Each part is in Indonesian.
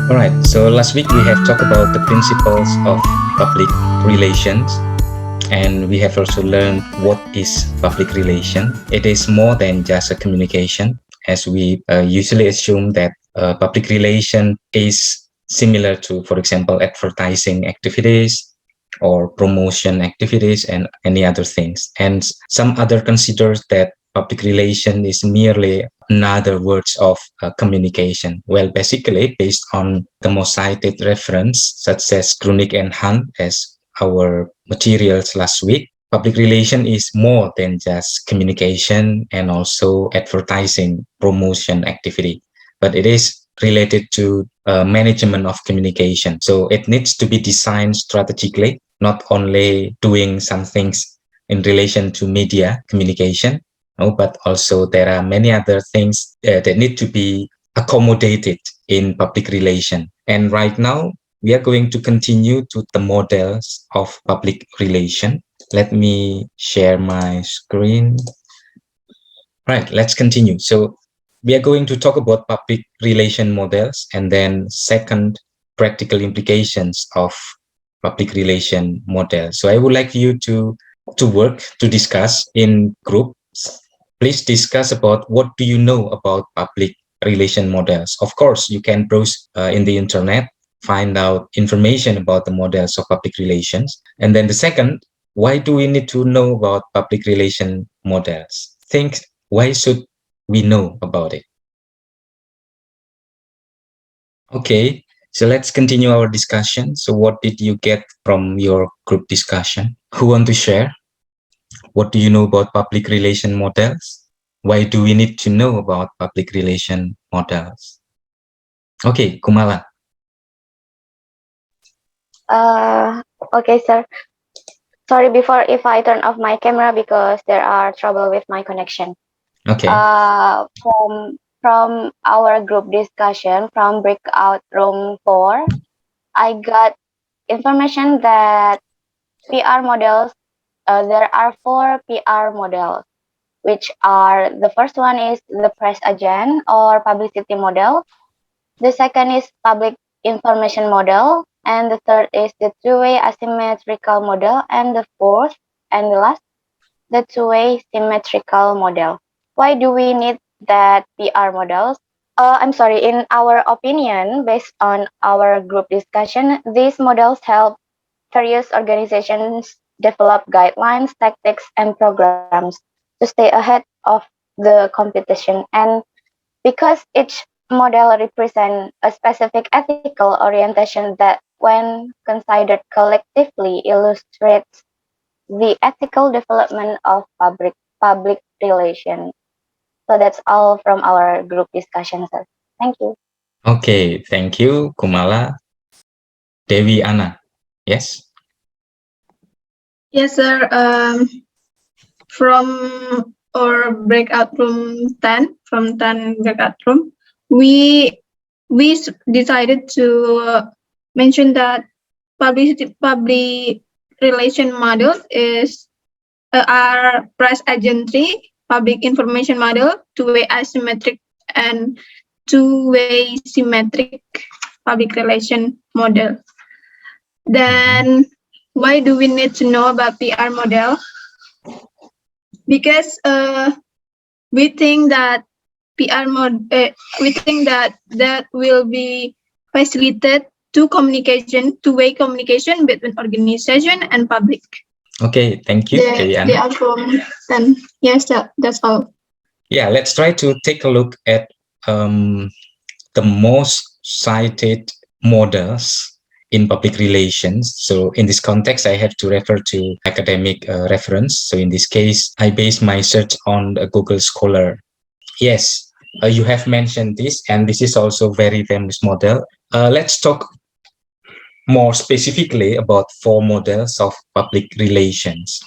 All right, so last week we have talked about the principles of public relations, and we have also learned what is public relation. It is more than just a communication, as we usually assume that public relation is similar to, for example, advertising activities or promotion activities and any other things. And some other considers that public relation is merely another words of communication. Well, basically, based on the most cited reference, such as Grunig and Hunt as our materials last week, public relation is more than just communication and also advertising promotion activity, but it is related to management of communication. So it needs to be designed strategically, not only doing some things in relation to media communication, no, but also there are many other things that need to be accommodated in public relation. And right now, we are going to continue to the models of public relation. Let me share my screen. Right, let's continue. So we are going to talk about public relation models and then second, practical implications of public relation model. So I would like you to work to discuss in groups. Please discuss about what do you know about public relation models. Of course, you can browse in the internet, find out information about the models of public relations. And then the second, why do we need to know about public relation models? Think, why should we know about it? Okay, so let's continue our discussion. So what did you get from your group discussion? Who want to share? What do you know about public relation models? Why do we need to know about public relation models? Okay, Kumala. Okay, sir. Sorry before if I turn off my camera because there are trouble with my connection. Okay. From our group discussion from breakout room 4, I got information that PR models. There are 4 PR models, which are the first one is the press agent or publicity model. The second is public information model, and the third is the two-way asymmetrical model, and the fourth and the last, the two-way symmetrical model. Why do we need that PR models? I'm sorry, in our opinion, based on our group discussion, these models help various organizations develop guidelines, tactics, and programs to stay ahead of the competition. And because each model represents a specific ethical orientation that, when considered collectively, illustrates the ethical development of public relations. So that's all from our group discussion, sir. Thank you. Okay, thank you, Kumala. Dewi Anna. Yes? Yes, sir. From our breakout room 10, from 10 breakout room, we decided to mention that public relation models is are press agentry, public information model, two-way asymmetric, and two-way symmetric public relation model. Then why do we need to know about PR model? Because we think that we think that will be facilitate two-way communication between organization and public. Okay, thank you, Dewi Anna. They are from 10. Yes, that's all. Yeah, let's try to take a look at the most cited models in public relations. So in this context, I have to refer to academic reference. So in this case, I base my search on Google Scholar. Yes, you have mentioned this, and this is also very famous model. Let's talk more specifically about 4 models of public relations.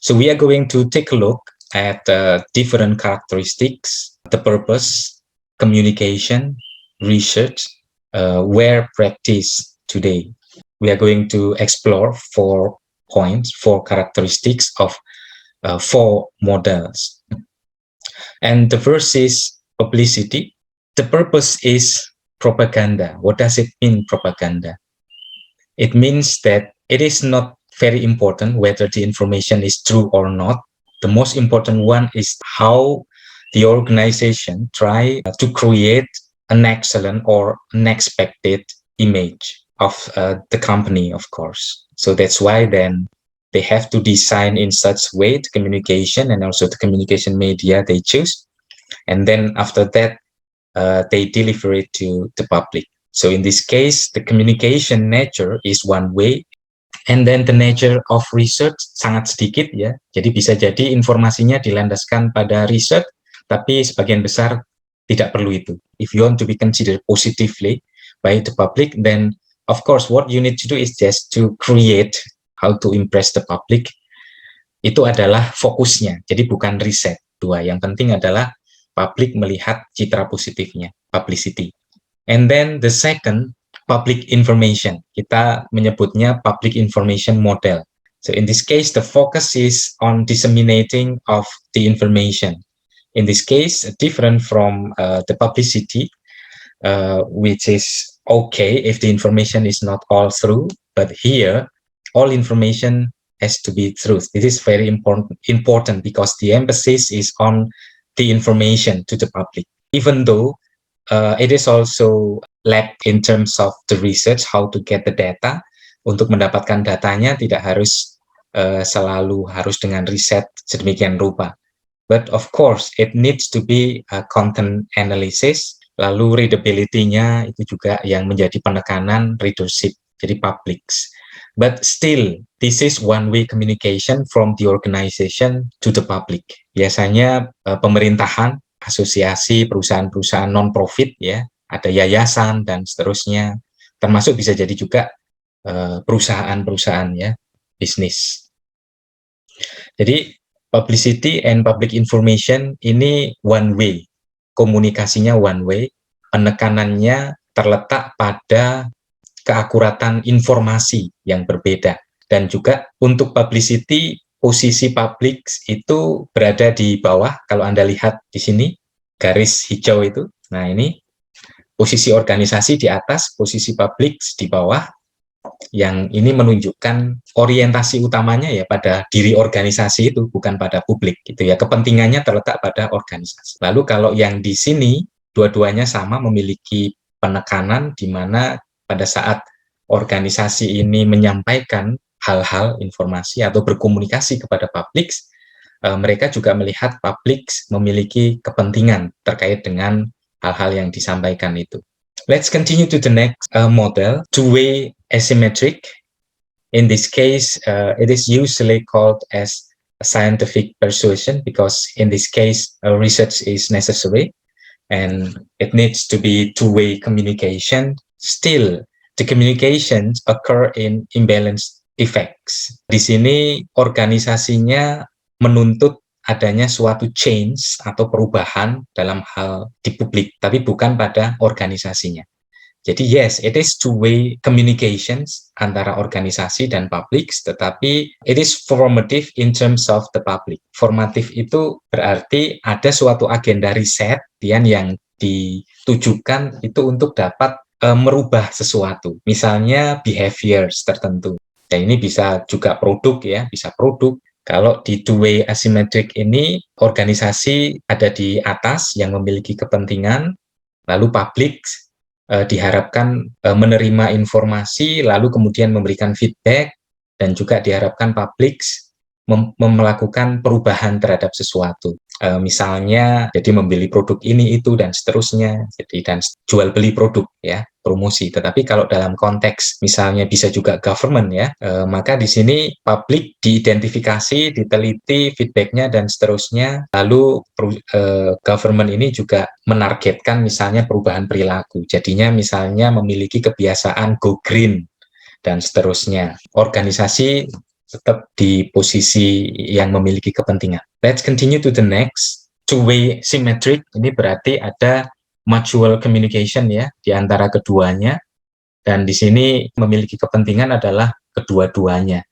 So we are going to take a look at different characteristics, the purpose, communication, research, where practiced today. We are going to explore 4 points, 4 characteristics of 4 models. And the first is publicity. The purpose is propaganda. What does it mean, propaganda? It means that it is not very important whether the information is true or not. The most important one is how the organization try to create an excellent or unexpected image of the company, of course. So that's why then they have to design in such way the communication and also the communication media they choose. And then after that, they deliver it to the public. So in this case, the communication nature is one way, and then the nature of research sangat sedikit ya. Jadi bisa jadi informasinya dilandaskan pada research, tapi sebagian besar tidak perlu itu. If you want to be considered positively by the public, then of course what you need to do is just to create how to impress the public. Itu adalah fokusnya. Jadi bukan riset. Dua, yang penting adalah publik melihat citra positifnya, publicity. And then the second, public information. Kita menyebutnya public information model. So in this case, the focus is on disseminating of the information. In this case, different from the publicity, which is okay if the information is not all true, but here, all information has to be truth. This is very important because the emphasis is on the information to the public, even though it is also lab in terms of the research, how to get the data. Untuk mendapatkan datanya tidak harus selalu harus dengan riset sedemikian rupa. But of course, it needs to be a content analysis. Lalu readability-nya itu juga yang menjadi penekanan readership, jadi publics. But still, this is one-way communication from the organization to the public. Biasanya pemerintahan, asosiasi, perusahaan-perusahaan non-profit ya, ada yayasan dan seterusnya, termasuk bisa jadi juga perusahaan-perusahaan ya, bisnis. Jadi publicity and public information ini one way, komunikasinya one way, penekanannya terletak pada keakuratan informasi yang berbeda. Dan juga untuk publicity, posisi publik itu berada di bawah. Kalau Anda lihat di sini, garis hijau itu. Nah ini, posisi organisasi di atas, posisi publik di bawah. Yang ini menunjukkan orientasi utamanya ya pada diri organisasi itu, bukan pada publik. Gitu ya. Kepentingannya terletak pada organisasi. Lalu kalau yang di sini, dua-duanya sama memiliki penekanan di mana pada saat organisasi ini menyampaikan hal-hal informasi atau berkomunikasi kepada publik, mereka juga melihat publik memiliki kepentingan terkait dengan hal-hal yang disampaikan itu. Let's continue to the next model, two-way asymmetric. In this case, it is usually called as scientific persuasion because in this case, research is necessary and it needs to be two-way communication. Still, the communications occur in imbalanced effects. Di sini organisasinya menuntut adanya suatu change atau perubahan dalam hal di publik, tapi bukan pada organisasinya. Jadi yes, it is two-way communications antara organisasi dan publik, tetapi it is formative in terms of the public. Formatif itu berarti ada suatu agenda riset yang ditujukan itu untuk dapat merubah sesuatu, misalnya behaviors tertentu. Dan ini bisa juga produk ya, bisa produk. Kalau di two-way asymmetric ini, organisasi ada di atas yang memiliki kepentingan, lalu publik diharapkan menerima informasi, lalu kemudian memberikan feedback, dan juga diharapkan publik melakukan perubahan terhadap sesuatu. Misalnya, jadi membeli produk ini, itu, dan seterusnya, jadi dan jual beli produk ya, promosi. Tetapi kalau dalam konteks misalnya bisa juga government ya, maka di sini publik diidentifikasi, diteliti feedbacknya dan seterusnya. Lalu government ini juga menargetkan misalnya perubahan perilaku. Jadinya misalnya memiliki kebiasaan go green dan seterusnya. Organisasi tetap di posisi yang memiliki kepentingan. Let's continue to the next. Two-way symmetric ini berarti ada mutual communication ya di antara keduanya, dan di sini memiliki kepentingan adalah kedua-duanya,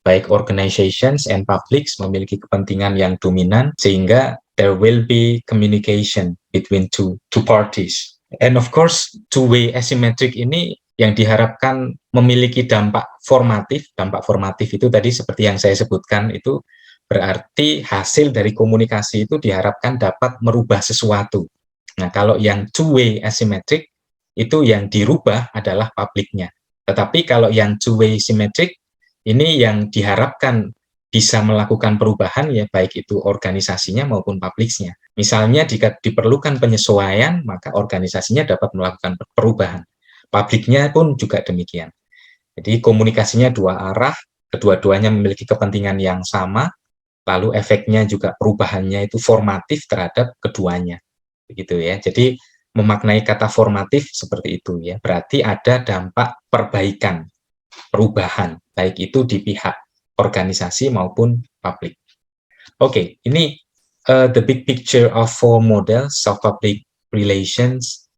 baik organizations and publics memiliki kepentingan yang dominan sehingga there will be communication between two parties. And of course, two-way asymmetric ini yang diharapkan memiliki dampak formatif. Dampak formatif itu tadi seperti yang saya sebutkan, itu berarti hasil dari komunikasi itu diharapkan dapat merubah sesuatu. Nah, kalau yang two-way asymmetric, itu yang dirubah adalah publiknya. Tetapi kalau yang two-way symmetric, ini yang diharapkan bisa melakukan perubahan, ya baik itu organisasinya maupun publiknya. Misalnya jika diperlukan penyesuaian, maka organisasinya dapat melakukan perubahan. Publiknya pun juga demikian. Jadi komunikasinya dua arah, kedua-duanya memiliki kepentingan yang sama, lalu efeknya juga perubahannya itu formatif terhadap keduanya. Begitu ya. Jadi memaknai kata formatif seperti itu ya. Berarti ada dampak perbaikan, perubahan, baik itu di pihak organisasi maupun publik. Oke, ini the big picture of four models of public relations.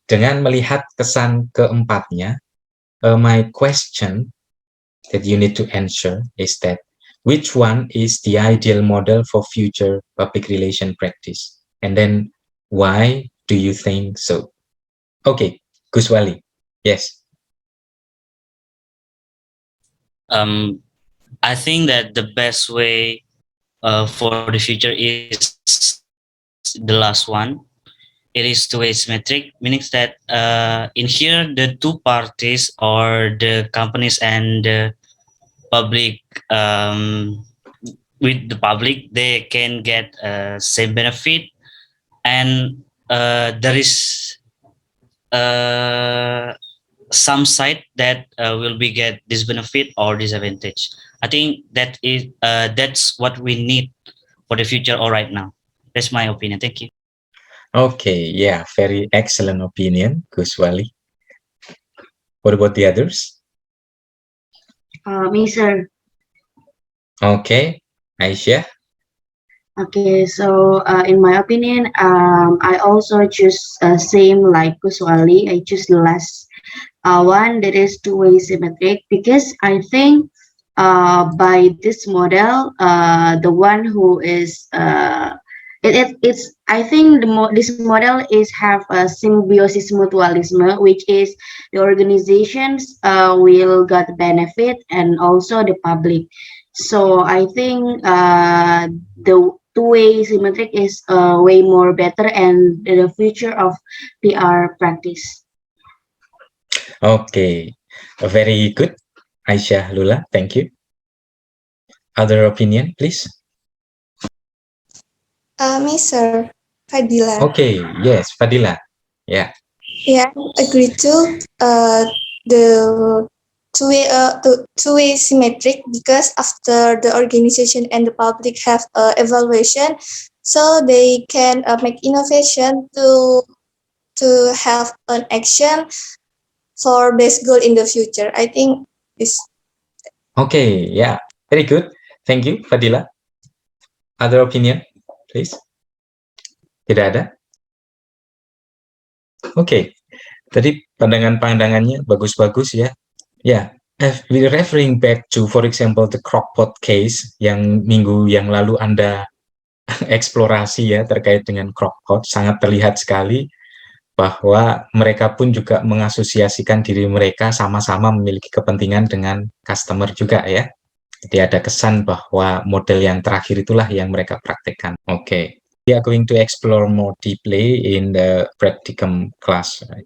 Dengan melihat kesan keempatnya, my question that you need to answer is that which one is the ideal model for future public relation practice? And then why do you think so? Okay, Guswali. Yes. I think that the best way for the future is the last one. It is two-way symmetric, meaning that in here the two parties or the companies and the public with the public, they can get same benefit, and there is some side that will be get this benefit or disadvantage. I think that is that's what we need for the future or right now. That's my opinion. Thank you. Okay, yeah, very excellent opinion, Guswali. What about the others? Me, sir. Okay, Aisyah. Okay, so in my opinion, I also choose same like Kuswali. I choose the last one, that is two-way symmetric, because I think by this model, the one who is it's I think this model is have a symbiosis mutualism, which is the organizations will get benefit and also the public. So I think the two-way symmetric is way more better and the future of PR practice. Okay, very good, Aisyah Lula. Thank you. Other opinion, please. Me, sir. Fadila. Okay, yes, Fadila. Yeah. Yeah, agree to the two-way symmetric, because after the organization and the public have evaluation, so they can make innovation to have an action for best goal in the future. I think this. Okay, yeah, very good. Thank you, Fadila. Other opinion, please. Tidak ada? Oke, tadi pandangan-pandangannya bagus-bagus ya. Ya, we're referring back to, for example, the Crockpot case yang minggu yang lalu Anda eksplorasi ya terkait dengan Crockpot. Sangat terlihat sekali bahwa mereka pun juga mengasosiasikan diri mereka sama-sama memiliki kepentingan dengan customer juga ya. Jadi ada kesan bahwa model yang terakhir itulah yang mereka praktekkan. Oke. We are going to explore more deeply in the practicum class. Right?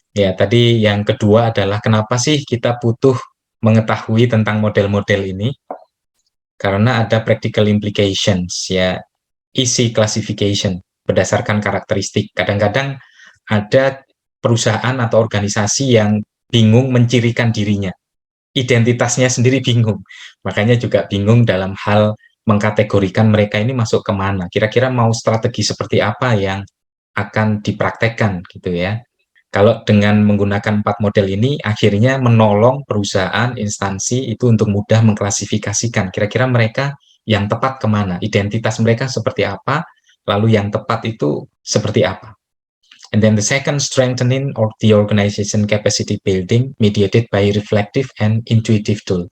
Ya, tadi yang kedua adalah kenapa sih kita butuh mengetahui tentang model-model ini? Karena ada practical implications, ya, easy classification berdasarkan karakteristik. Kadang-kadang ada perusahaan atau organisasi yang bingung mencirikan dirinya. Identitasnya sendiri bingung. Makanya juga bingung dalam hal mengkategorikan mereka ini masuk kemana, kira-kira mau strategi seperti apa yang akan dipraktekkan gitu ya. Kalau dengan menggunakan 4 model ini akhirnya menolong perusahaan, instansi itu untuk mudah mengklasifikasikan kira-kira mereka yang tepat kemana, identitas mereka seperti apa, lalu yang tepat itu seperti apa. And then the second, strengthening of the organization capacity building mediated by reflective and intuitive tool.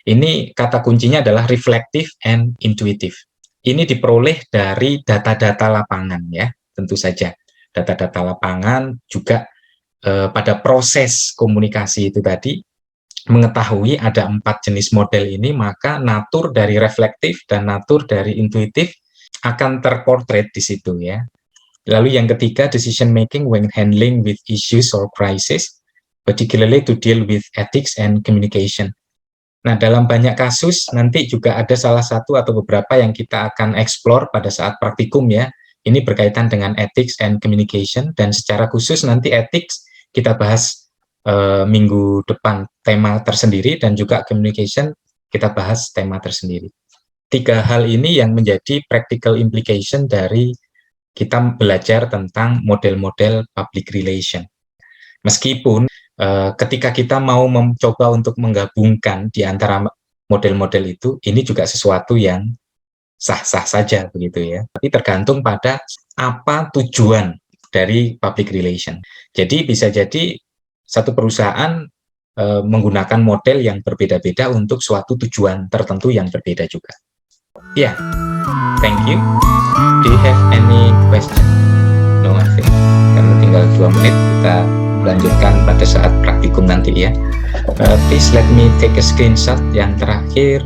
Ini kata kuncinya adalah reflective and intuitive. Ini diperoleh dari data-data lapangan ya, tentu saja. data-data lapangan, juga pada proses komunikasi itu tadi, mengetahui ada 4 jenis model ini, maka natur dari reflektif dan natur dari intuitif akan terportret di situ ya. Lalu yang ketiga, decision making when handling with issues or crisis, particularly to deal with ethics and communication. Nah, dalam banyak kasus nanti juga ada salah satu atau beberapa yang kita akan explore pada saat praktikum ya. Ini berkaitan dengan ethics and communication, dan secara khusus nanti ethics kita bahas minggu depan tema tersendiri, dan juga communication kita bahas tema tersendiri. 3 hal ini yang menjadi practical implication dari kita belajar tentang model-model public relation. Meskipun ketika kita mau mencoba untuk menggabungkan di antara model-model itu, ini juga sesuatu yang sah-sah saja begitu ya. Tapi tergantung pada apa tujuan dari public relation. Jadi bisa jadi satu perusahaan menggunakan model yang berbeda-beda untuk suatu tujuan tertentu yang berbeda juga. Ya, thank you. Do you have any question? No, I think. Karena tinggal 2 menit, kita lanjutkan pada saat praktikum nanti ya. Please let me take a screenshot yang terakhir.